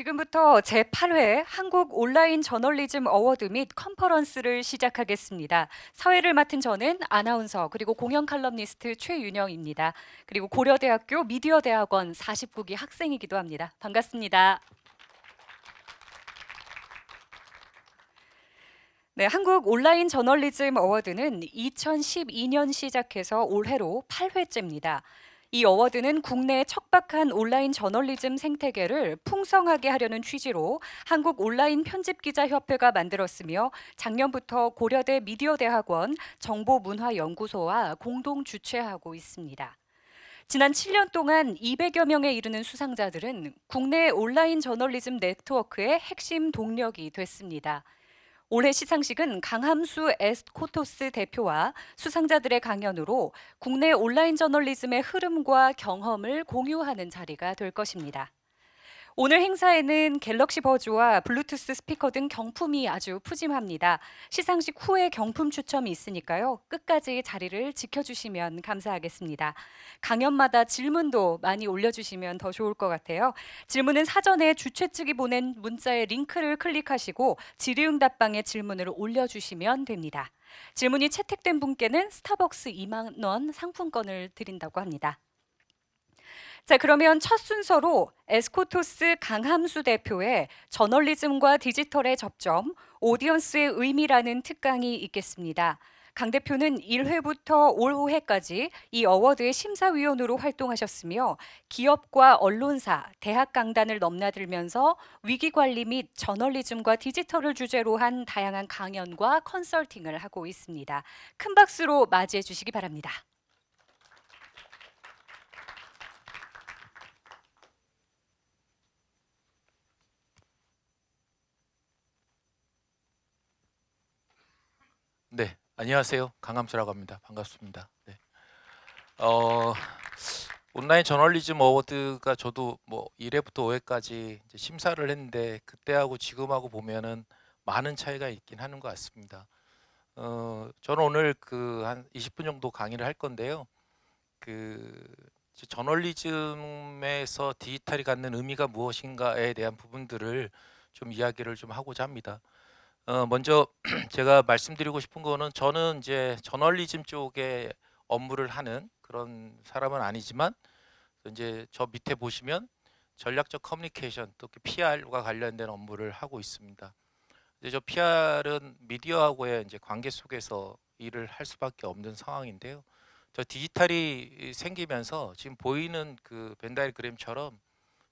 지금부터 제8회 한국 온라인 저널리즘 어워드 및 컨퍼런스를 시작하겠습니다. 사회를 맡은 저는 아나운서 그리고 공영 칼럼니스트 최윤영입니다. 그리고 고려대학교 미디어대학원 49기 학생이기도 합니다. 반갑습니다. 네, 한국 온라인 저널리즘 어워드는 2012년 시작해서 올해로 8회째입니다. 이 어워드는 국내의 척박한 온라인 저널리즘 생태계를 풍성하게 하려는 취지로 한국 온라인 편집기자협회가 만들었으며 작년부터 고려대 미디어대학원 정보문화연구소와 공동 주최하고 있습니다. 지난 7년 동안 200여 명에 이르는 수상자들은 국내 온라인 저널리즘 네트워크의 핵심 동력이 됐습니다. 올해 시상식은 강함수 에스코토스 대표와 수상자들의 강연으로 국내 온라인 저널리즘의 흐름과 경험을 공유하는 자리가 될 것입니다. 오늘 행사에는 갤럭시 버즈와 블루투스 스피커 등 경품이 아주 푸짐합니다. 시상식 후에 경품 추첨이 있으니까요. 끝까지 자리를 지켜주시면 감사하겠습니다. 강연마다 질문도 많이 올려주시면 더 좋을 것 같아요. 질문은 사전에 주최 측이 보낸 문자의 링크를 클릭하시고 질의응답방에 질문을 올려주시면 됩니다. 질문이 채택된 분께는 스타벅스 2만 원 상품권을 드린다고 합니다. 자, 그러면 첫 순서로 에스코토스 강함수 대표의 저널리즘과 디지털의 접점, 오디언스의 의미라는 특강이 있겠습니다. 강 대표는 1회부터 5회까지 이 어워드의 심사위원으로 활동하셨으며 기업과 언론사, 대학 강단을 넘나들면서 위기관리 및 저널리즘과 디지털을 주제로 한 다양한 강연과 컨설팅을 하고 있습니다. 큰 박수로 맞이해 주시기 바랍니다. 네, 안녕하세요. 강함수라고 합니다. 반갑습니다. 네. 온라인 저널리즘 어워드가 저도 뭐 1회부터 5회까지 이제 심사를 했는데 그때하고 지금하고 보면은 많은 차이가 있긴 하는 것 같습니다. 저는 오늘 그 한 20분 정도 강의를 할 건데요. 그 저널리즘에서 디지털이 갖는 의미가 무엇인가에 대한 부분들을 좀 이야기를 좀 하고자 합니다. 먼저 제가 말씀드리고 싶은 거는 저는 이제 저널리즘 쪽에 업무를 하는 그런 사람은 아니지만 이제 저 밑에 보시면 전략적 커뮤니케이션 또 PR과 관련된 업무를 하고 있습니다. 이제 저 PR은 미디어하고의 이제 관계 속에서 일을 할 수밖에 없는 상황인데요. 저 디지털이 생기면서 지금 보이는 그 벤다이그램처럼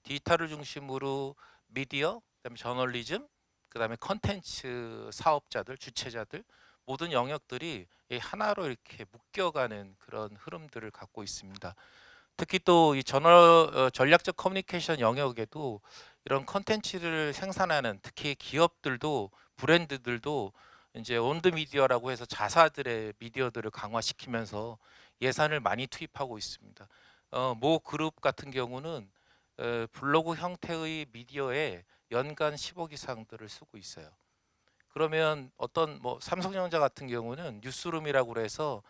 디지털을 중심으로 미디어, 그다음에 저널리즘, 그다음에 컨텐츠 사업자들, 주체자들 모든 영역들이 하나로 이렇게 묶여가는 그런 흐름들을 갖고 있습니다. 특히 또 이 전략적 커뮤니케이션 영역에도 이런 컨텐츠를 생산하는 특히 기업들도 브랜드들도 이제 온드 미디어라고 해서 자사들의 미디어들을 강화시키면서 예산을 많이 투입하고 있습니다. 모 그룹 같은 경우는 블로그 형태의 미디어에 연간 10억 이상들을 쓰고 있어요. 그러면 어떤 뭐 삼성전자 같은 경우는 뉴스룸이라고 해서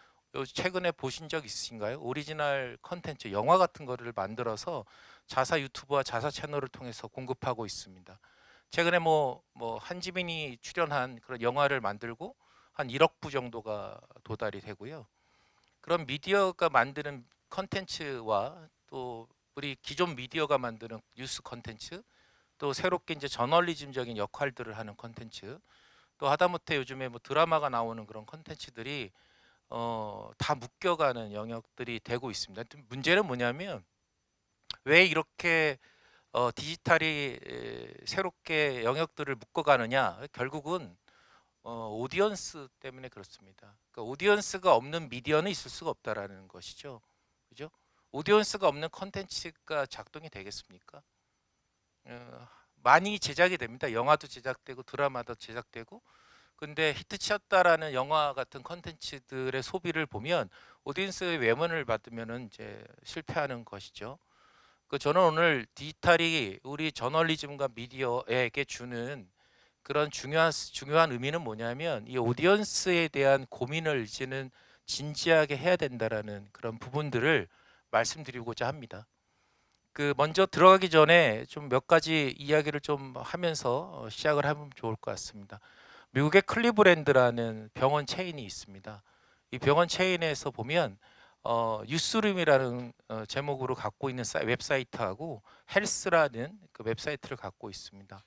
최근에 보신 적 있으신가요? 오리지널 컨텐츠, 영화 같은 거를 만들어서 자사 유튜브와 자사 채널을 통해서 공급하고 있습니다. 최근에 뭐 한지민이 출연한 그런 영화를 만들고 한 1억 부 정도가 도달이 되고요. 그런 미디어가 만드는 컨텐츠와 또 우리 기존 미디어가 만드는 뉴스 컨텐츠, 또 새롭게 이제 저널리즘적인 역할들을 하는 컨텐츠, 또 하다못해 요즘에 뭐 드라마가 나오는 그런 컨텐츠들이 다 묶여가는 영역들이 되고 있습니다. 문제는 뭐냐면 왜 이렇게 디지털이 새롭게 영역들을 묶어가느냐? 결국은 오디언스 때문에 그렇습니다. 그러니까 오디언스가 없는 미디어는 있을 수가 없다라는 것이죠. 그죠? 오디언스가 없는 컨텐츠가 작동이 되겠습니까? 많이 제작이 됩니다. 영화도 제작되고 드라마도 제작되고. 근데 히트쳤다라는 영화 같은 컨텐츠들의 소비를 보면 오디언스의 외면을 받으면은 이제 실패하는 것이죠. 저는 오늘 디지털이 우리 저널리즘과 미디어에게 주는 그런 중요한 의미는 뭐냐면 이 오디언스에 대한 고민을 이제는 진지하게 해야 된다라는 그런 부분들을 말씀드리고자 합니다. 그 먼저 들어가기 전에 좀 몇 가지 이야기를 좀 하면서 시작을 하면 좋을 것 같습니다. 미국의 클리브랜드라는 병원 체인이 있습니다. 이 병원 체인에서 보면 뉴스룸이라는 제목으로 갖고 있는 웹사이트하고 헬스라는 그 웹사이트를 갖고 있습니다.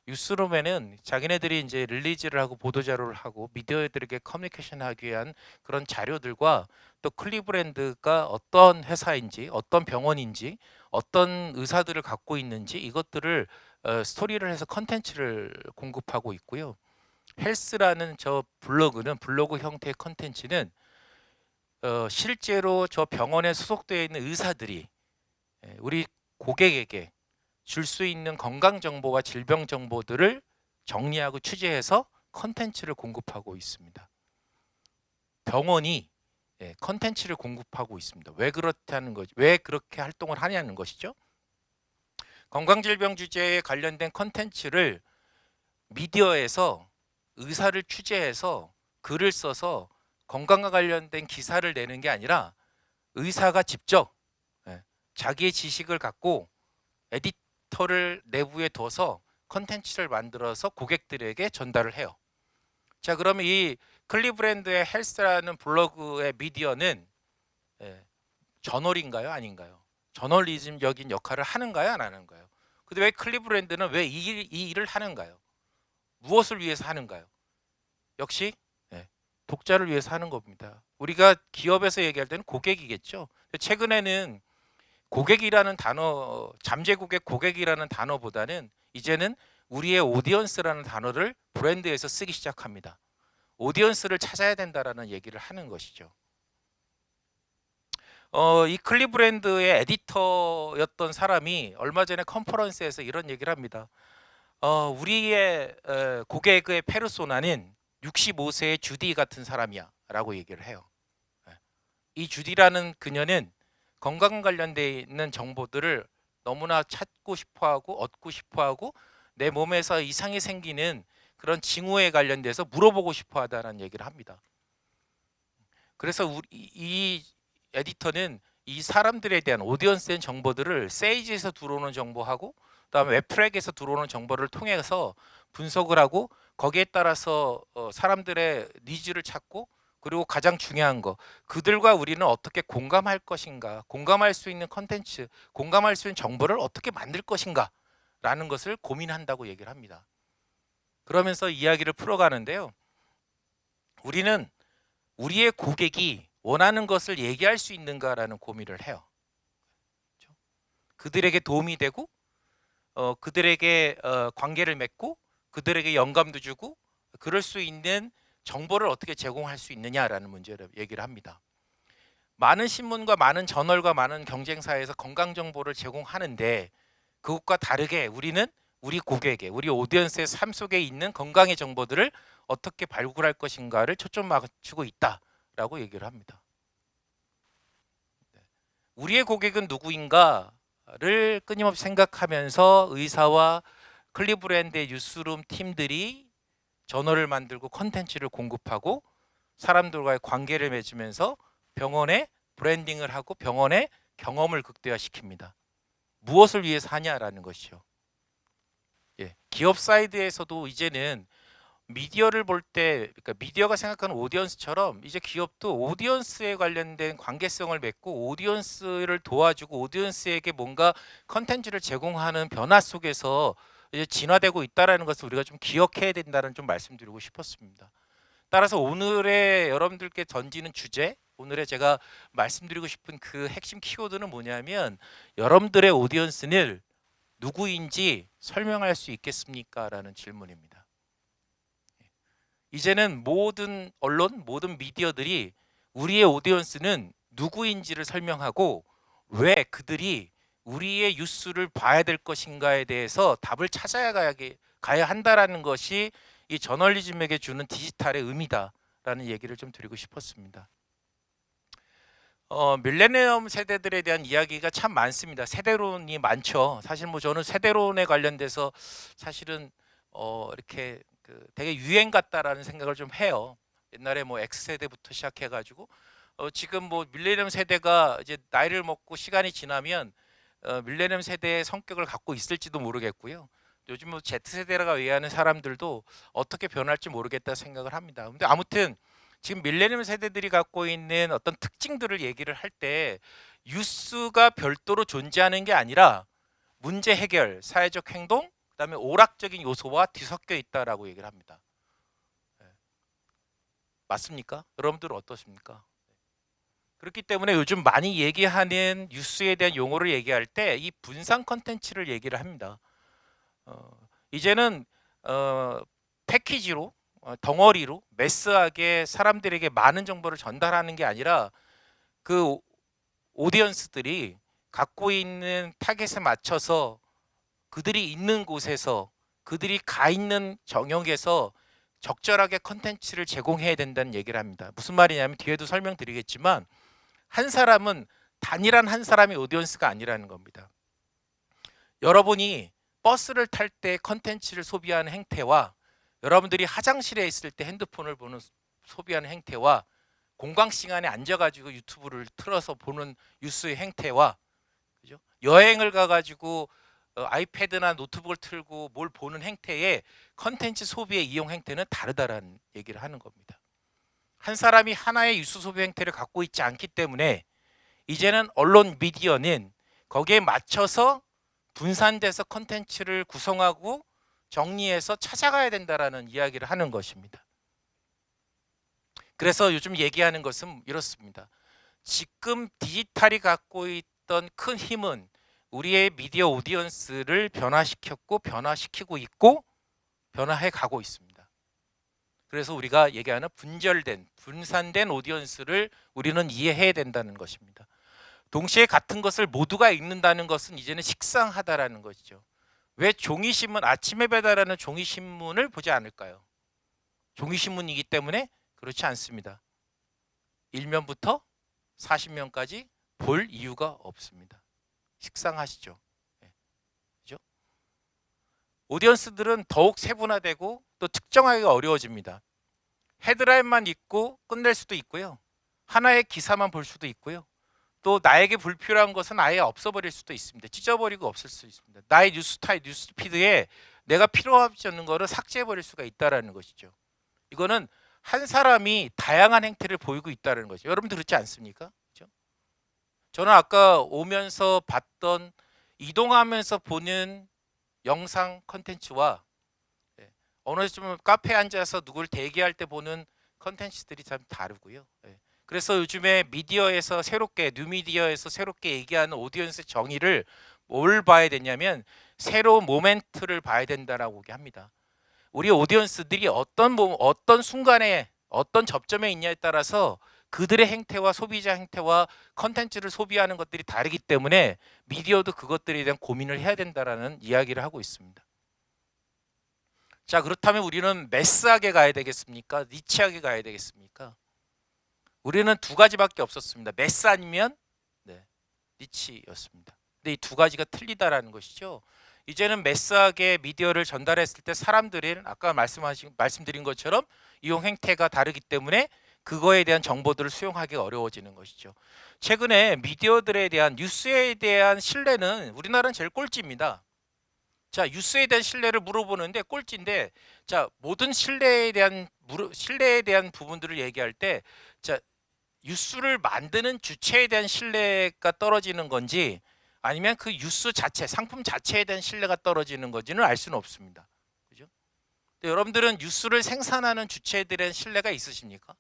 뉴스룸에는 자기네들이 이제 릴리즈를 하고 보도자료를 하고 미디어들에게 커뮤니케이션하기 위한 그런 자료들과 또 클리브랜드가 어떤 회사인지 어떤 병원인지 어떤 의사들을 갖고 있는지 이것들을 스토리를 해서 컨텐츠를 공급하고 있고요. 헬스라는 저 블로그는 블로그 형태의 컨텐츠는 실제로 저 병원에 소속되어 있는 의사들이 우리 고객에게 줄 수 있는 건강 정보와 질병 정보들을 정리하고 취재해서 컨텐츠를 공급하고 있습니다. 병원이 컨텐츠를 공급하고 있습니다. 왜 그렇다는 거지? 왜 그렇게 활동을 하냐는 것이죠. 건강질병 주제에 관련된 컨텐츠를 미디어에서 의사를 취재해서 글을 써서 건강과 관련된 기사를 내는 게 아니라 의사가 직접 자기의 지식을 갖고 에디터를 내부에 둬서 컨텐츠를 만들어서 고객들에게 전달을 해요. 자, 그러면 이 클리브랜드의 헬스라는 블로그의 미디어는 저널인가요? 아닌가요? 저널리즘적인 역할을 하는가요? 안 하는가요? 근데 왜 클리브랜드는 왜 이 일을 하는가요? 무엇을 위해서 하는가요? 역시 독자를 위해서 하는 겁니다. 우리가 기업에서 얘기할 때는 고객이겠죠. 최근에는 고객이라는 단어, 잠재고객 고객이라는 단어보다는 이제는 우리의 오디언스라는 단어를 브랜드에서 쓰기 시작합니다. 오디언스를 찾아야 된다라는 얘기를 하는 것이죠. 이 클리브랜드의 에디터였던 사람이 얼마 전에 컨퍼런스에서 이런 얘기를 합니다. 우리의 고객의 페르소나는 65세의 주디 같은 사람이야 라고 얘기를 해요. 이 주디라는 그녀는 건강 관련돼 있는 정보들을 너무나 찾고 싶어하고 얻고 싶어하고 내 몸에서 이상이 생기는 그런 징후에 관련돼서 물어보고 싶어하다는 얘기를 합니다. 그래서 이 에디터는 이 사람들에 대한 오디언스의 정보들을 세이지에서 들어오는 정보하고 그다음에 웹트랙에서 들어오는 정보를 통해서 분석을 하고 거기에 따라서 사람들의 니즈를 찾고 그리고 가장 중요한 거 그들과 우리는 어떻게 공감할 것인가 공감할 수 있는 컨텐츠 공감할 수 있는 정보를 어떻게 만들 것인가 라는 것을 고민한다고 얘기를 합니다. 그러면서 이야기를 풀어가는데요. 우리는 우리의 고객이 원하는 것을 얘기할 수 있는가라는 고민을 해요. 그들에게 도움이 되고 그들에게 관계를 맺고 그들에게 영감도 주고 그럴 수 있는 정보를 어떻게 제공할 수 있느냐라는 문제를 얘기를 합니다. 많은 신문과 많은 저널과 많은 경쟁사에서 건강 정보를 제공하는데 그것과 다르게 우리는 우리 고객의 우리 오디언스의 삶 속에 있는 건강의 정보들을 어떻게 발굴할 것인가를 초점 맞추고 있다라고 얘기를 합니다. 우리의 고객은 누구인가를 끊임없이 생각하면서 의사와 클리브랜드의 뉴스룸 팀들이 저널을 만들고 컨텐츠를 공급하고 사람들과의 관계를 맺으면서 병원에 브랜딩을 하고 병원의 경험을 극대화시킵니다. 무엇을 위해서 하냐라는 것이죠. 기업 사이드에서도 이제는 미디어를 볼 때, 그러니까 미디어가 생각하는 오디언스처럼 이제 기업도 오디언스에 관련된 관계성을 맺고 오디언스를 도와주고 오디언스에게 뭔가 컨텐츠를 제공하는 변화 속에서 이제 진화되고 있다라는 것을 우리가 좀 기억해야 된다는 좀 말씀드리고 싶었습니다. 따라서 오늘의 여러분들께 던지는 주제, 오늘의 제가 말씀드리고 싶은 그 핵심 키워드는 뭐냐면 여러분들의 오디언스는 누구인지 설명할 수 있겠습니까? 라는 질문입니다. 이제는 모든 언론, 모든 미디어들이 우리의 오디언스는 누구인지를 설명하고 왜 그들이 우리의 뉴스를 봐야 될 것인가에 대해서 답을 찾아야 가야 한다라는 것이 이 저널리즘에게 주는 디지털의 의미다라는 얘기를 좀 드리고 싶었습니다. 밀레니엄 세대들에 대한 이야기가 참 많습니다. 세대론이 많죠. 사실 뭐 저는 세대론에 관련돼서 사실은 이렇게 되게 유행 같다라는 생각을 좀 해요. 옛날에 뭐 X세대부터 시작해가지고 지금 뭐 밀레니엄 세대가 이제 나이를 먹고 시간이 지나면 밀레니엄 세대의 성격을 갖고 있을지도 모르겠고요. 요즘 뭐 Z세대라고 얘기하는 사람들도 어떻게 변할지 모르겠다 생각을 합니다. 근데 아무튼 지금 밀레니엄 세대들이 갖고 있는 어떤 특징들을 얘기를 할 때 뉴스가 별도로 존재하는 게 아니라 문제 해결, 사회적 행동, 그다음에 오락적인 요소와 뒤섞여 있다라고 얘기를 합니다. 네. 맞습니까? 여러분들 어떠십니까? 그렇기 때문에 요즘 많이 얘기하는 뉴스에 대한 용어를 얘기할 때 이 분산 컨텐츠를 얘기를 합니다. 이제는 패키지로 덩어리로 매스하게 사람들에게 많은 정보를 전달하는 게 아니라 그 오디언스들이 갖고 있는 타겟에 맞춰서 그들이 있는 곳에서 그들이 가 있는 영역에서 적절하게 컨텐츠를 제공해야 된다는 얘기를 합니다. 무슨 말이냐면 뒤에도 설명드리겠지만 한 사람은 단일한 한 사람의 오디언스가 아니라는 겁니다. 여러분이 버스를 탈 때 컨텐츠를 소비하는 행태와 여러분들이 화장실에 있을 때 핸드폰을 보는 소비하는 행태와 공강 시간에 앉아가지고 유튜브를 틀어서 보는 뉴스의 행태와 그죠? 여행을 가가지고 아이패드나 노트북을 틀고 뭘 보는 행태의 컨텐츠 소비의 이용 행태는 다르다라는 얘기를 하는 겁니다. 한 사람이 하나의 뉴스 소비 행태를 갖고 있지 않기 때문에 이제는 언론 미디어는 거기에 맞춰서 분산돼서 컨텐츠를 구성하고 정리해서 찾아가야 된다라는 이야기를 하는 것입니다. 그래서 요즘 얘기하는 것은 이렇습니다. 지금 디지털이 갖고 있던 큰 힘은 우리의 미디어 오디언스를 변화시켰고 변화시키고 있고 변화해 가고 있습니다. 그래서 우리가 얘기하는 분절된, 분산된 오디언스를 우리는 이해해야 된다는 것입니다. 동시에 같은 것을 모두가 읽는다는 것은 이제는 식상하다라는 것이죠. 왜 종이신문, 아침에 배달하는 종이신문을 보지 않을까요? 종이신문이기 때문에 그렇지 않습니다. 1면부터 40면까지 볼 이유가 없습니다. 식상하시죠? 네. 그죠? 오디언스들은 더욱 세분화되고 또 특정하기가 어려워집니다. 헤드라인만 읽고 끝낼 수도 있고요. 하나의 기사만 볼 수도 있고요. 또 나에게 불필요한 것은 아예 없어버릴 수도 있습니다. 찢어버리고 없을 수 있습니다. 나의 뉴스피드에 내가 필요하지 않는 거를 삭제해버릴 수가 있다는 것이죠. 이거는 한 사람이 다양한 행태를 보이고 있다는 거죠. 여러분들 그렇지 않습니까? 그렇죠? 저는 아까 오면서 봤던 이동하면서 보는 영상 컨텐츠와 어느 좀 카페에 앉아서 누굴 대기할 때 보는 컨텐츠들이 참 다르고요. 그래서 요즘에 미디어에서 새롭게 뉴미디어에서 새롭게 얘기하는 오디언스 정의를 뭘 봐야 되냐면 새로운 모멘트를 봐야 된다라고 합니다. 우리 오디언스들이 어떤 순간에 어떤 접점에 있냐에 따라서 그들의 행태와 소비자 행태와 컨텐츠를 소비하는 것들이 다르기 때문에 미디어도 그것들에 대한 고민을 해야 된다라는 이야기를 하고 있습니다. 자, 그렇다면 우리는 매스하게 가야 되겠습니까? 니치하게 가야 되겠습니까? 우리는 두 가지밖에 없었습니다. 매스 아니면 니치였습니다. 근데 이 두 가지가 틀리다라는 것이죠. 이제는 매스하게 미디어를 전달했을 때 사람들은 아까 말씀드린 것처럼 이용 행태가 다르기 때문에 그거에 대한 정보들을 수용하기가 어려워지는 것이죠. 최근에 미디어들에 대한 뉴스에 대한 신뢰는 우리나라는 제일 꼴찌입니다. 자, 뉴스에 대한 신뢰를 물어보는데 꼴찌인데, 자, 모든 신뢰에 대한 부분들을 얘기할 때, 자, 뉴스를 만드는 주체에 대한 신뢰가 떨어지는 건지 아니면 그 뉴스 자체, 상품 자체에 대한 신뢰가 떨어지는 건지는 알 수는 없습니다. 그죠? 여러분들은 뉴스를 생산하는 주체들에 대한 신뢰가 있으십니까?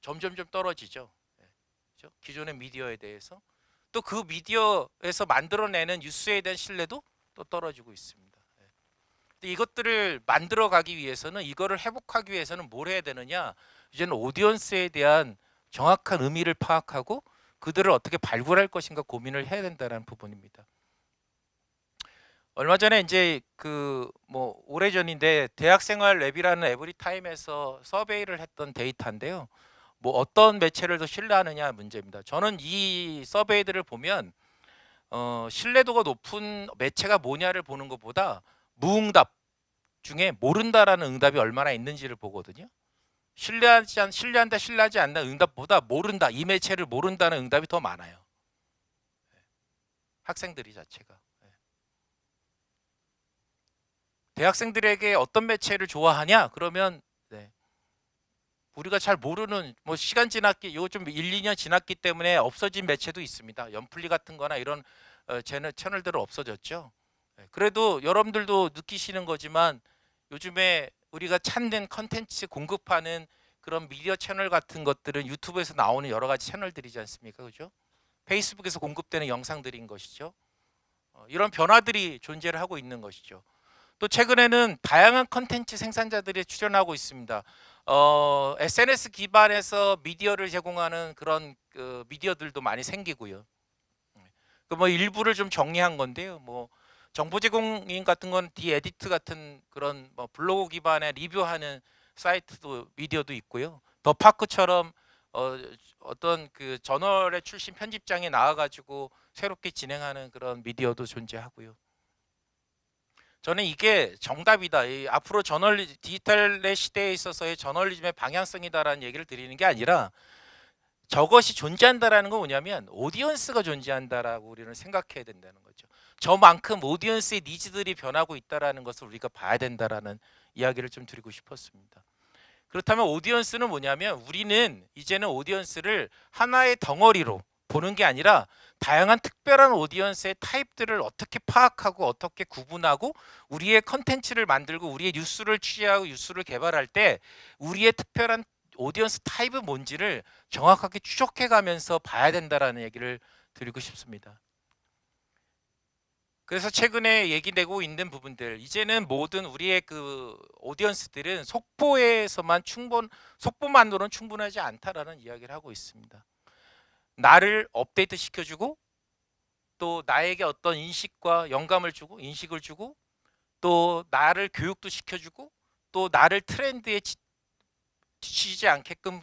점점점 떨어지죠. 그죠? 기존의 미디어에 대해서. 또 그 미디어에서 만들어내는 뉴스에 대한 신뢰도 또 떨어지고 있습니다. 근데 이것들을 만들어 가기 위해서는 이거를 회복하기 위해서는 뭘 해야 되느냐? 이제는 오디언스에 대한 정확한 의미를 파악하고 그들을 어떻게 발굴할 것인가 고민을 해야 된다는 부분입니다. 얼마 전에 이제 오래전인데 대학생활 랩이라는 에브리타임에서 서베이를 했던 데이터인데요. 뭐 어떤 매체를 더 신뢰하느냐 문제입니다. 저는 이 서베이들을 보면 신뢰도가 높은 매체가 뭐냐를 보는 것보다 무응답 중에 모른다라는 응답이 얼마나 있는지를 보거든요. 신뢰한다, 신뢰하지 않는 응답보다 모른다, 이 매체를 모른다는 응답이 더 많아요. 학생들이 자체가. 예. 대학생들에게 어떤 매체를 좋아하냐? 그러면 네. 우리가 잘 모르는 뭐 시간 지났기 요 좀 1, 2년 지났기 때문에 없어진 매체도 있습니다. 연플리 같은 거나 이런 채널들은 없어졌죠. 예, 그래도 여러분들도 느끼시는 거지만 요즘에 우리가 찾는 컨텐츠 공급하는 그런 미디어 채널 같은 것들은 유튜브에서 나오는 여러 가지 채널들이지 않습니까? 그죠? 페이스북에서 공급되는 영상들인 것이죠. 이런 변화들이 존재를 하고 있는 것이죠. 또 최근에는 다양한 컨텐츠 생산자들이 출연하고 있습니다. SNS 기반에서 미디어를 제공하는 그런 미디어들도 많이 생기고요. 뭐 일부를 좀 정리한 건데요. 뭐 정보 제공인 같은 건 디에디트 같은 그런 뭐 블로그 기반의 리뷰하는 사이트도 미디어도 있고요. 더 파크처럼 어떤 그 저널의 출신 편집장이 나와가지고 새롭게 진행하는 그런 미디어도 존재하고요. 저는 이게 정답이다. 앞으로 디지털의 시대에 있어서의 저널리즘의 방향성이다라는 얘기를 드리는 게 아니라 저것이 존재한다라는 건 뭐냐면 오디언스가 존재한다라고 우리는 생각해야 된다는 거죠. 저만큼 오디언스의 니즈들이 변하고 있다라는 것을 우리가 봐야 된다라는 이야기를 좀 드리고 싶었습니다. 그렇다면 오디언스는 뭐냐면 우리는 이제는 오디언스를 하나의 덩어리로 보는 게 아니라 다양한 특별한 오디언스의 타입들을 어떻게 파악하고 어떻게 구분하고 우리의 컨텐츠를 만들고 우리의 뉴스를 취재하고 뉴스를 개발할 때 우리의 특별한 오디언스 타입은 뭔지를 정확하게 추적해 가면서 봐야 된다라는 얘기를 드리고 싶습니다. 그래서 최근에 얘기되고 있는 부분들 이제는 모든 우리의 그 오디언스들은 속보만으로는 충분하지 않다라는 이야기를 하고 있습니다. 나를 업데이트 시켜주고 또 나에게 어떤 인식과 영감을 주고 인식을 주고 또 나를 교육도 시켜주고 또 나를 트렌드에 지치지 않게끔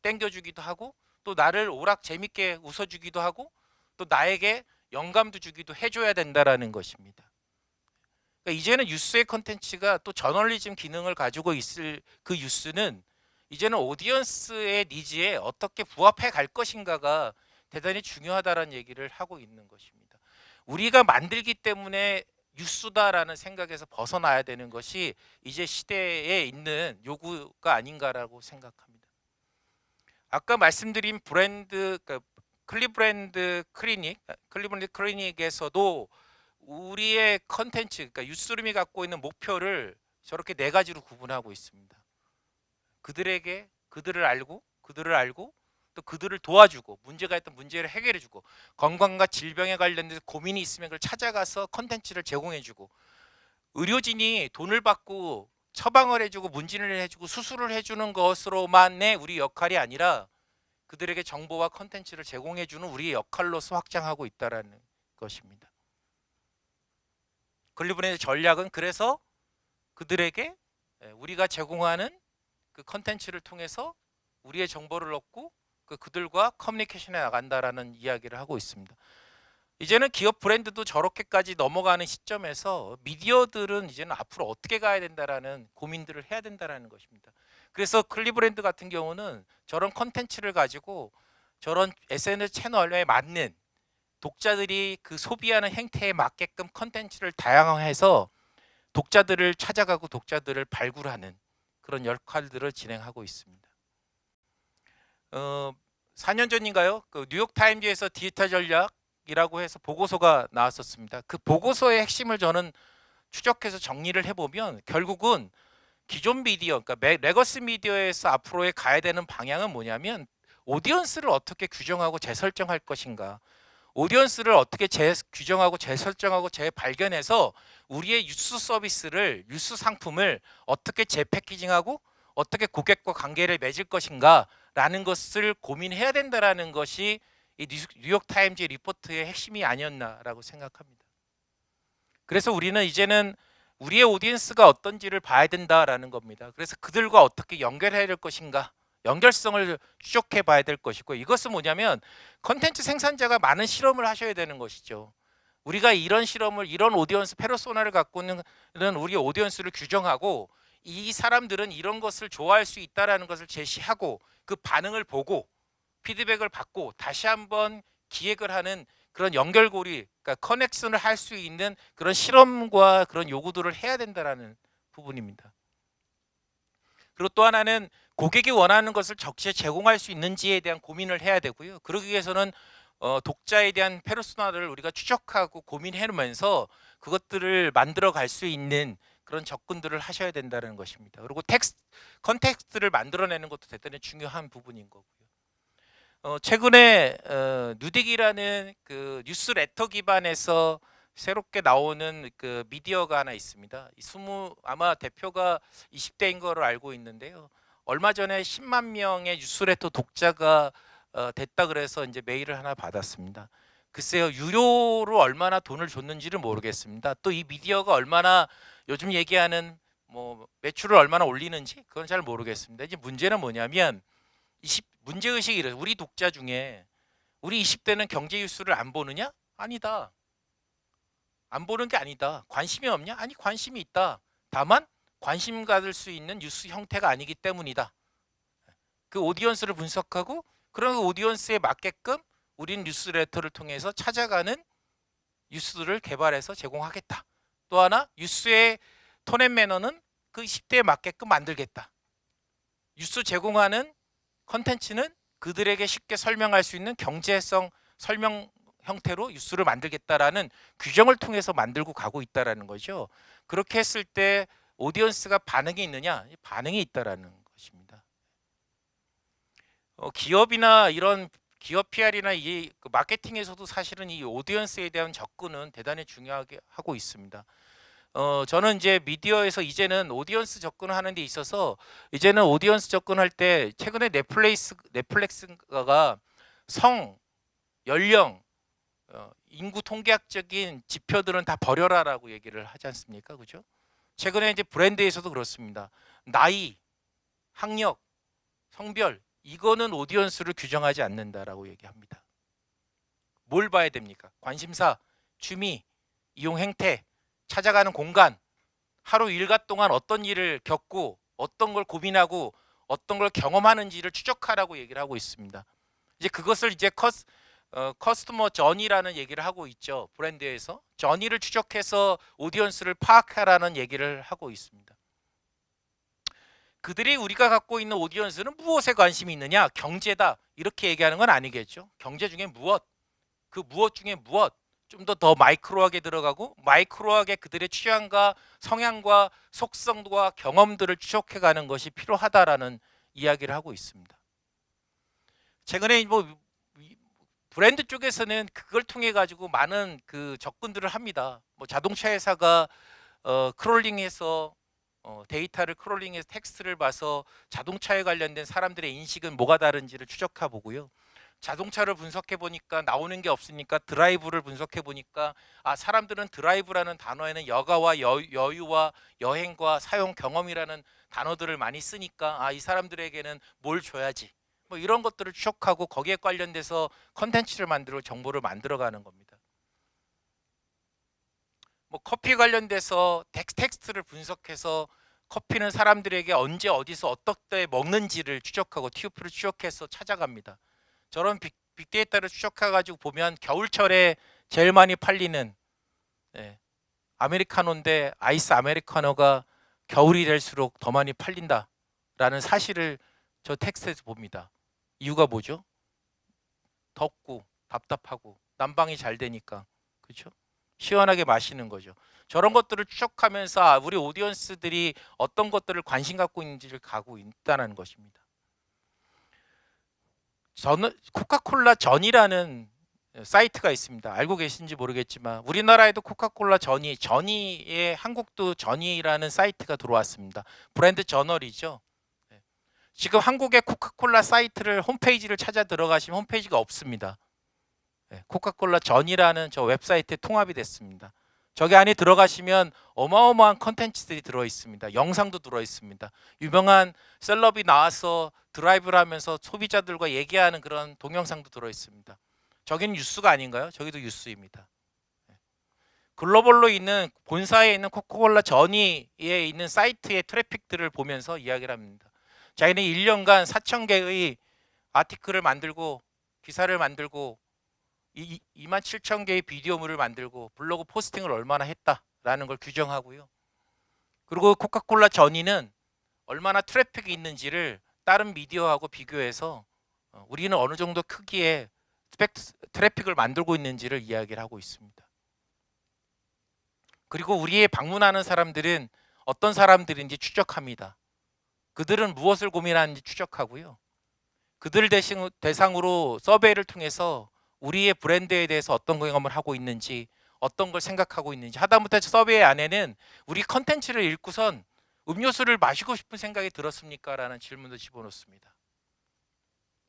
땡겨주기도 하고 또 나를 오락 재밌게 웃어주기도 하고 또 나에게 영감도 주기도 해줘야 된다라는 것입니다. 그러니까 이제는 뉴스의 컨텐츠가 또 저널리즘 기능을 가지고 있을 그 뉴스는 이제는 오디언스의 니즈에 어떻게 부합해 갈 것인가가 대단히 중요하다는 얘기를 하고 있는 것입니다. 우리가 만들기 때문에 뉴스다라는 생각에서 벗어나야 되는 것이 이제 시대에 있는 요구가 아닌가라고 생각합니다. 아까 말씀드린 클리브랜드 클리닉에서도 우리의 컨텐츠, 그러니까 뉴스룸이 갖고 있는 목표를 저렇게 네 가지로 구분하고 있습니다. 그들을 알고 또 그들을 도와주고 문제가 있던 문제를 해결해주고 건강과 질병에 관련된 고민이 있으면 그걸 찾아가서 컨텐츠를 제공해주고 의료진이 돈을 받고 처방을 해주고 문진을 해주고 수술을 해주는 것으로만의 우리 역할이 아니라 그들에게 정보와 컨텐츠를 제공해주는 우리의 역할로서 확장하고 있다는 것입니다. 클리브랜드 전략은 그래서 그들에게 우리가 제공하는 그 컨텐츠를 통해서 우리의 정보를 얻고 그들과 커뮤니케이션에 나간다라는 이야기를 하고 있습니다. 이제는 기업 브랜드도 저렇게까지 넘어가는 시점에서 미디어들은 이제는 앞으로 어떻게 가야 된다라는 고민들을 해야 된다라는 것입니다. 그래서 클리브랜드 같은 경우는 저런 컨텐츠를 가지고 저런 SNS 채널에 맞는 독자들이 그 소비하는 행태에 맞게끔 컨텐츠를 다양화해서 독자들을 찾아가고 독자들을 발굴하는 그런 역할들을 진행하고 있습니다. 4년 전인가요? 그 뉴욕 타임즈에서 디지털 전략이라고 해서 보고서가 나왔었습니다. 그 보고서의 핵심을 저는 추적해서 정리를 해보면 결국은 기존 미디어, 그러니까 레거시 미디어에서 앞으로의 가야 되는 방향은 뭐냐면 오디언스를 어떻게 규정하고 재설정할 것인가, 오디언스를 어떻게 규정하고 재설정하고 재발견해서 우리의 뉴스 서비스를, 뉴스 상품을 어떻게 재패키징하고 어떻게 고객과 관계를 맺을 것인가 라는 것을 고민해야 된다라는 것이 이 뉴욕 타임즈 리포트의 핵심이 아니었나라고 생각합니다. 그래서 우리는 이제는 우리의 오디언스가 어떤지를 봐야 된다라는 겁니다. 그래서 그들과 어떻게 연결해야 될 것인가, 연결성을 추적해 봐야 될 것이고, 이것은 뭐냐면 컨텐츠 생산자가 많은 실험을 하셔야 되는 것이죠. 우리가 이런 실험을, 이런 오디언스 페르소나를 갖고 있는 우리 오디언스를 규정하고 이 사람들은 이런 것을 좋아할 수 있다라는 것을 제시하고 그 반응을 보고 피드백을 받고 다시 한번 기획을 하는 그런 연결고리가 그러니까 커넥션을 할 수 있는 그런 실험과 그런 요구들을 해야 된다라는 부분입니다. 그리고 또 하나는 고객이 원하는 것을 적시에 제공할 수 있는지에 대한 고민을 해야 되고요. 그러기 위해서는 독자에 대한 페르소나를 우리가 추적하고 고민해면서 그것들을 만들어 갈 수 있는 그런 접근들을 하셔야 된다는 것입니다. 그리고 컨텍스트를 만들어내는 것도 대단히 중요한 부분인 거고요. 최근에 누딕이라는 그 뉴스레터 기반에서 새롭게 나오는 그 미디어가 하나 있습니다. 아마 대표가 20대인 거로 알고 있는데요. 얼마 전에 10만 명의 뉴스레터 독자가 됐다 그래서 이제 메일을 하나 받았습니다. 글쎄요, 유료로 얼마나 돈을 줬는지를 모르겠습니다. 또 이 미디어가 얼마나 요즘 얘기하는 뭐 매출을 얼마나 올리는지 그건 잘 모르겠습니다. 이제 문제는 뭐냐면 문제의식이 이래요. 우리 독자 중에 우리 20대는 경제 뉴스를 안 보느냐? 아니다. 안 보는 게 아니다. 관심이 없냐? 아니, 관심이 있다. 다만 관심 가질 수 있는 뉴스 형태가 아니기 때문이다. 그 오디언스를 분석하고 그런 오디언스에 맞게끔 우린 뉴스레터를 통해서 찾아가는 뉴스를 개발해서 제공하겠다. 또 하나 뉴스의 톤 앤 매너는 그 10대에 맞게끔 만들겠다. 뉴스 제공하는 컨텐츠는 그들에게 쉽게 설명할 수 있는 경제성 설명 형태로 뉴스를 만들겠다라는 규정을 통해서 만들고 가고 있다라는 거죠. 그렇게 했을 때 오디언스가 반응이 있느냐? 반응이 있다라는 것입니다. 기업이나 이런 기업 PR이나 이 마케팅에서도 사실은 이 오디언스에 대한 접근은 대단히 중요하게 하고 있습니다. 저는 이제 미디어에서 이제는 오디언스 접근을 하는 데 있어서 이제는 오디언스 접근할 때 최근에 넷플릭스가 성, 연령, 인구 통계학적인 지표들은 다 버려라라고 얘기를 하지 않습니까? 그죠? 최근에 이제 브랜드에서도 그렇습니다. 나이, 학력, 성별 이거는 오디언스를 규정하지 않는다라고 얘기합니다. 뭘 봐야 됩니까? 관심사, 취미, 이용 행태, 찾아가는 공간, 하루 일과 동안 어떤 일을 겪고 어떤 걸 고민하고 어떤 걸 경험하는지를 추적하라고 얘기를 하고 있습니다. 이제 그것을 이제 커스터머 저니라는 얘기를 하고 있죠. 브랜드에서 저니를 추적해서 오디언스를 파악하라는 얘기를 하고 있습니다. 그들이 우리가 갖고 있는 오디언스는 무엇에 관심이 있느냐? 경제다. 이렇게 얘기하는 건 아니겠죠. 경제 중에 무엇? 그 무엇 중에 무엇? 좀 더 마이크로하게 들어가고 마이크로하게 그들의 취향과 성향과 속성과 경험들을 추적해가는 것이 필요하다라는 이야기를 하고 있습니다. 최근에 뭐 브랜드 쪽에서는 그걸 통해 가지고 많은 그 접근들을 합니다. 뭐 자동차 회사가 크롤링해서 데이터를 크롤링해서 텍스트를 봐서 자동차에 관련된 사람들의 인식은 뭐가 다른지를 추적해 보고요. 자동차를 분석해 보니까 나오는 게 없으니까 드라이브를 분석해 보니까 사람들은 드라이브라는 단어에는 여가와 여유와 여행과 사용 경험이라는 단어들을 많이 쓰니까 이 사람들에게는 뭘 줘야지 뭐 이런 것들을 추적하고 거기에 관련돼서 컨텐츠를 만들고 정보를 만들어가는 겁니다. 뭐 커피 관련돼서 텍스트를 분석해서 커피는 사람들에게 언제 어디서 어떻게 먹는지를 추적하고 TOP를 추적해서 찾아갑니다. 저런 빅데이터를 추적해가지고 보면 겨울철에 제일 많이 팔리는 아메리카노인데 아이스 아메리카노가 겨울이 될수록 더 많이 팔린다라는 사실을 저 텍스트에서 봅니다. 이유가 뭐죠? 덥고 답답하고 난방이 잘 되니까 그렇죠? 시원하게 마시는 거죠. 저런 것들을 추적하면서 우리 오디언스들이 어떤 것들을 관심 갖고 있는지를 가고 있다는 것입니다. 저는 코카콜라 전이라는 사이트가 있습니다. 알고 계신지 모르겠지만 우리나라에도 코카콜라 전이의 한국도 전이라는 사이트가 들어왔습니다. 브랜드 저널이죠. 지금 한국의 코카콜라 사이트를 홈페이지를 찾아 들어가시면 홈페이지가 없습니다. 코카콜라 전이라는 저 웹사이트에 통합이 됐습니다. 저기 안에 들어가시면 어마어마한 컨텐츠들이 들어 있습니다. 영상도 들어 있습니다. 유명한 셀럽이 나와서 드라이브를 하면서 소비자들과 얘기하는 그런 동영상도 들어 있습니다. 저기는 뉴스가 아닌가요? 저기도 뉴스입니다. 글로벌로 있는 본사에 있는 코카콜라 전이에 있는 사이트의 트래픽들을 보면서 이야기를 합니다. 자기는 1년간 4,000개의 아티클을 만들고 기사를 만들고 2만 7천 개의 비디오물을 만들고 블로그 포스팅을 얼마나 했다라는 걸 규정하고요. 그리고 코카콜라 전이는 얼마나 트래픽이 있는지를 다른 미디어하고 비교해서 우리는 어느 정도 크기의 트래픽을 만들고 있는지를 이야기를 하고 있습니다. 그리고 우리의 방문하는 사람들은 어떤 사람들인지 추적합니다. 그들은 무엇을 고민하는지 추적하고요. 그들 대상으로 서베이를 통해서 우리의 브랜드에 대해서 어떤 경험을 하고 있는지, 어떤 걸 생각하고 있는지, 하다못해 서베이 안에는 우리 컨텐츠를 읽고선 음료수를 마시고 싶은 생각이 들었습니까? 라는 질문도 집어넣습니다.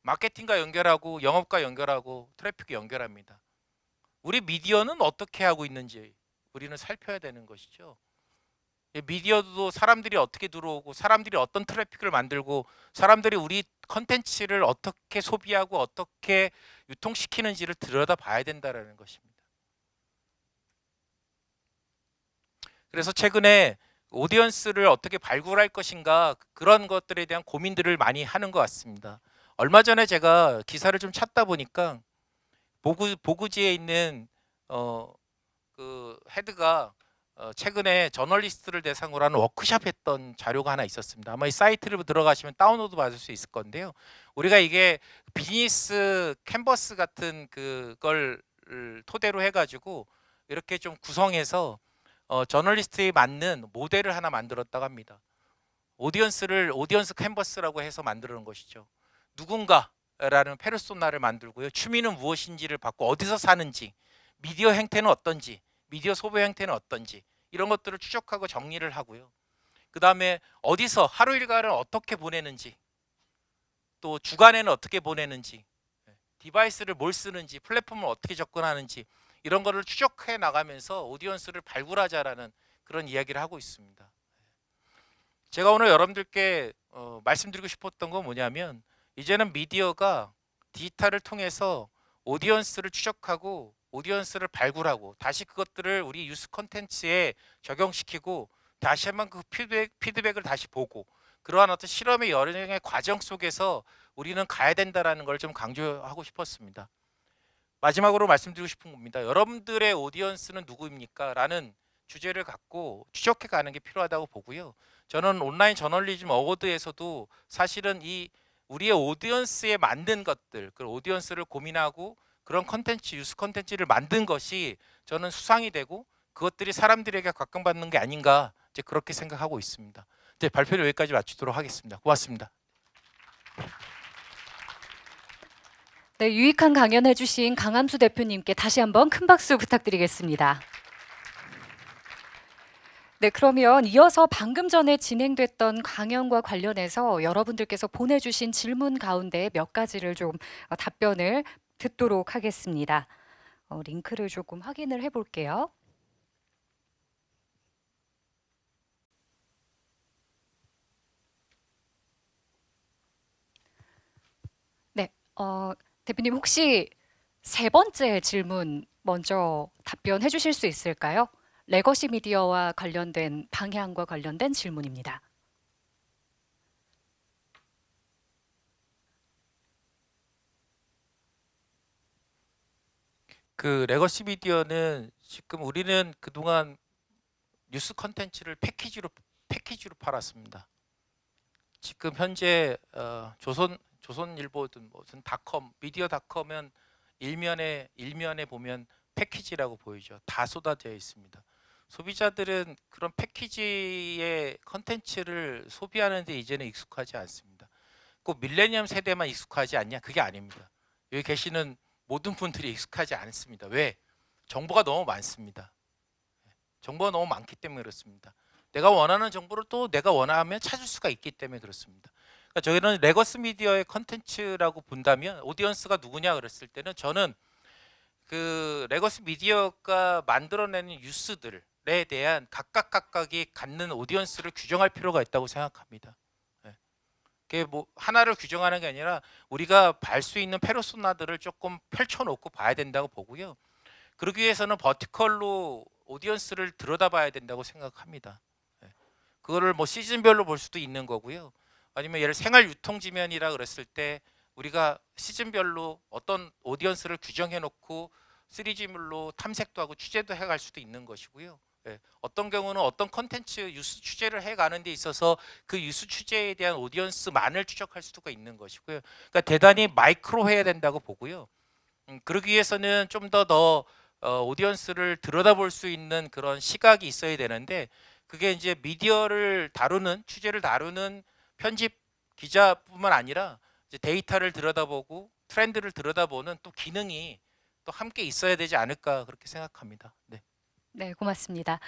마케팅과 연결하고 영업과 연결하고 트래픽과 연결합니다. 우리 미디어는 어떻게 하고 있는지 우리는 살펴야 되는 것이죠. 미디어도 사람들이 어떻게 들어오고 사람들이 어떤 트래픽을 만들고 사람들이 우리 컨텐츠를 어떻게 소비하고 어떻게 유통시키는지를 들여다봐야 된다는 것입니다. 그래서 최근에 오디언스를 어떻게 발굴할 것인가 그런 것들에 대한 고민들을 많이 하는 것 같습니다. 얼마 전에 제가 기사를 좀 찾다 보니까 보그지에 있는 그 헤드가 최근에 저널리스트를 대상으로 하는 워크숍 했던 자료가 하나 있었습니다. 아마 이 사이트를 들어가시면 다운로드 받을 수 있을 건데요. 우리가 이게 비즈니스 캔버스 같은 그걸 토대로 해가지고 이렇게 좀 구성해서 저널리스트에 맞는 모델을 하나 만들었다고 합니다. 오디언스 캔버스라고 해서 만드는 것이죠. 누군가라는 페르소나를 만들고요. 취미는 무엇인지를 받고 어디서 사는지, 미디어 행태는 어떤지, 미디어 소비 행태는 어떤지 이런 것들을 추적하고 정리를 하고요. 그 다음에 어디서 하루 일과를 어떻게 보내는지, 또 주간에는 어떻게 보내는지, 디바이스를 뭘 쓰는지, 플랫폼을 어떻게 접근하는지 이런 거를 추적해 나가면서 오디언스를 발굴하자라는 그런 이야기를 하고 있습니다. 제가 오늘 여러분들께 말씀드리고 싶었던 건 뭐냐면 이제는 미디어가 디지털을 통해서 오디언스를 추적하고 오디언스를 발굴하고 다시 그것들을 우리 뉴스 콘텐츠에 적용시키고 다시 한번 그 피드백을 다시 보고 그러한 어떤 실험의 여러 과정 속에서 우리는 가야 된다라는 걸 좀 강조하고 싶었습니다. 마지막으로 말씀드리고 싶은 겁니다. 여러분들의 오디언스는 누구입니까? 라는 주제를 갖고 추적해 가는 게 필요하다고 보고요. 저는 온라인 저널리즘 어워드에서도 사실은 이 우리의 오디언스에 만든 것들, 그 오디언스를 고민하고 그런 컨텐츠, 뉴스 컨텐츠를 만든 것이 저는 수상이 되고 그것들이 사람들에게 각광받는 게 아닌가 이제 그렇게 생각하고 있습니다. 이제 발표를 여기까지 마치도록 하겠습니다. 고맙습니다. 네, 유익한 강연해주신 강함수 대표님께 다시 한번 큰 박수 부탁드리겠습니다. 네, 그러면 이어서 방금 전에 진행됐던 강연과 관련해서 여러분들께서 보내주신 질문 가운데 몇 가지를 좀 답변을 듣도록 하겠습니다. 링크를 조금 확인을 해볼게요. 네, 대표님 혹시 세 번째 질문 먼저 답변해 주실 수 있을까요? 레거시 미디어와 관련된 방향과 관련된 질문입니다. 그 레거시 미디어는 지금 우리는 그동안 뉴스 컨텐츠를 패키지로 팔았습니다. 지금 현재 조선일보든 무슨 닷컴 미디어닷컴은 일면에 보면 패키지라고 보이죠. 다 쏟아져 있습니다. 소비자들은 그런 패키지의 컨텐츠를 소비하는 데 이제는 익숙하지 않습니다. 꼭 밀레니엄 세대만 익숙하지 않냐? 그게 아닙니다. 여기 계시는 모든 분들이 익숙하지 않습니다. 왜? 정보가 너무 많습니다. 정보가 너무 많기 때문에 그렇습니다. 내가 원하는 정보를 또 내가 원하면 찾을 수가 있기 때문에 그렇습니다. 그러니까 저희는 레거스 미디어의 컨텐츠라고 본다면 오디언스가 누구냐 그랬을 때는 저는 그 레거스 미디어가 만들어내는 뉴스들에 대한 각각이 갖는 오디언스를 규정할 필요가 있다고 생각합니다. 그게 뭐 하나를 규정하는 게 아니라 우리가 볼 수 있는 페르소나들을 조금 펼쳐놓고 봐야 된다고 보고요. 그러기 위해서는 버티컬로 오디언스를 들여다봐야 된다고 생각합니다. 그거를 뭐 시즌별로 볼 수도 있는 거고요. 아니면 예를 생활 유통지면이라 그랬을 때 우리가 시즌별로 어떤 오디언스를 규정해 놓고 시리즈물로 탐색도 하고 취재도 해갈 수도 있는 것이고요. 예, 어떤 경우는 어떤 컨텐츠 유수 취재를 해가는 데 있어서 그 유수 취재에 대한 오디언스만을 추적할 수가 있는 것이고요. 그러니까 대단히 마이크로 해야 된다고 보고요. 그러기 위해서는 좀 더 오디언스를 들여다볼 수 있는 그런 시각이 있어야 되는데 그게 이제 미디어를 다루는 취재를 다루는 편집 기자뿐만 아니라 이제 데이터를 들여다보고 트렌드를 들여다보는 또 기능이 또 함께 있어야 되지 않을까 그렇게 생각합니다. 네. 네, 고맙습니다.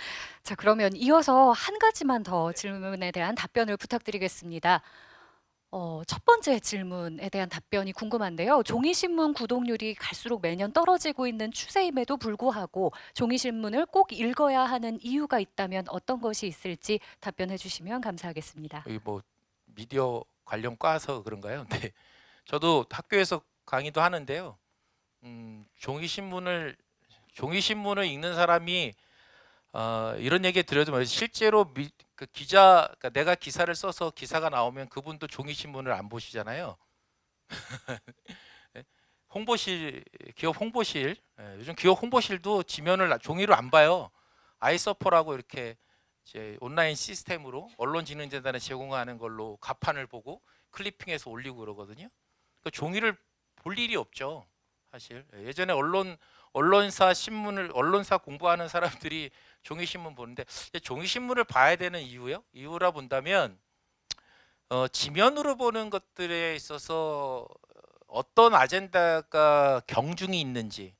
자, 그러면 이어서 한 가지만 더 질문에 대한 답변을 부탁드리겠습니다. 첫 번째 질문에 대한 답변이 궁금한데요. 종이신문 구독률이 갈수록 매년 떨어지고 있는 추세임에도 불구하고 종이신문을 꼭 읽어야 하는 이유가 있다면 어떤 것이 있을지 답변해 주시면 감사하겠습니다. 여기 뭐 미디어 관련 과서 그런가요? 네. 저도 학교에서 강의도 하는데요. 종이신문을 읽는 사람이 이런 얘기 드려도 실제로 그 기자, 그러니까 내가 기사를 써서 기사가 나오면 그분도 종이신문을 안 보시잖아요. 홍보실, 기업 홍보실, 요즘 기업 홍보실도 지면을 종이로 안 봐요. 아이서퍼라고 이렇게 이제 온라인 시스템으로 언론진흥재단에 제공하는 걸로 가판을 보고 클리핑해서 올리고 그러거든요. 그 종이를 볼 일이 없죠, 사실. 예전에 언론사 공부하는 사람들이 종이신문 보는데 종이신문을 봐야 되는 이유라 본다면 지면으로 보는 것들에 있어서 어떤 아젠다가 경중이 있는지,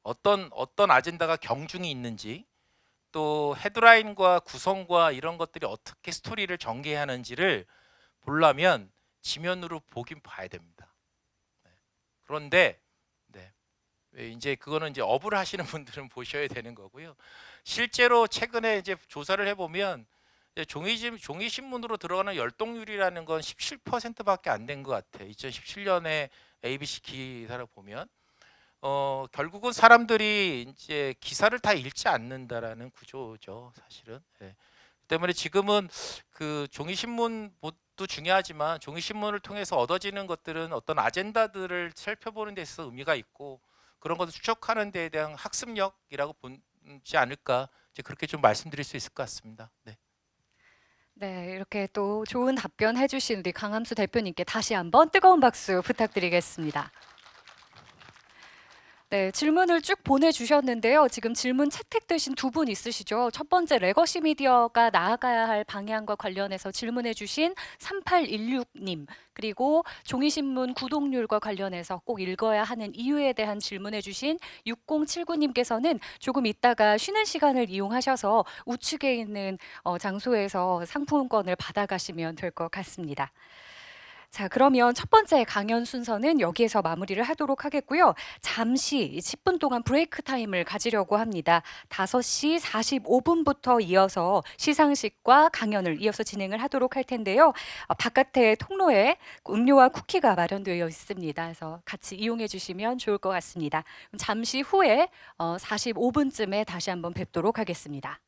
어떤 아젠다가 경중이 있는지, 또 헤드라인과 구성과 이런 것들이 어떻게 스토리를 전개하는지를 보려면 지면으로 보긴 봐야 됩니다. 그런데 이제 그거는 이제 업을 하시는 분들은 보셔야 되는 거고요. 실제로 최근에 이제 조사를 해보면 종이신문으로 들어가는 열독률이라는 건 17%밖에 안 된 것 같아요. 2017년에 ABC 기사를 보면 결국은 사람들이 이제 기사를 다 읽지 않는다라는 구조죠, 사실은. 때문에 지금은 그 종이신문도 중요하지만 종이신문을 통해서 얻어지는 것들은 어떤 아젠다들을 살펴보는 데 있어서 의미가 있고 그런 것을 추적하는 데에 대한 학습력이라고 보지 않을까 이제 그렇게 좀 말씀드릴 수 있을 것 같습니다. 네. 네, 이렇게 또 좋은 답변 해주신 우리 강함수 대표님께 다시 한번 뜨거운 박수 부탁드리겠습니다. 네, 질문을 쭉 보내주셨는데요. 지금 질문 채택되신 두 분 있으시죠? 첫 번째 레거시 미디어가 나아가야 할 방향과 관련해서 질문해 주신 3816님, 그리고 종이신문 구독률과 관련해서 꼭 읽어야 하는 이유에 대한 질문해 주신 6079님께서는 조금 있다가 쉬는 시간을 이용하셔서 우측에 있는 장소에서 상품권을 받아가시면 될 것 같습니다. 자, 그러면 첫 번째 강연 순서는 여기에서 마무리를 하도록 하겠고요. 잠시 10분 동안 브레이크 타임을 가지려고 합니다. 5시 45분부터 이어서 시상식과 강연을 이어서 진행을 하도록 할 텐데요. 바깥에 통로에 음료와 쿠키가 마련되어 있습니다. 그래서 같이 이용해 주시면 좋을 것 같습니다. 잠시 후에 45분쯤에 다시 한번 뵙도록 하겠습니다.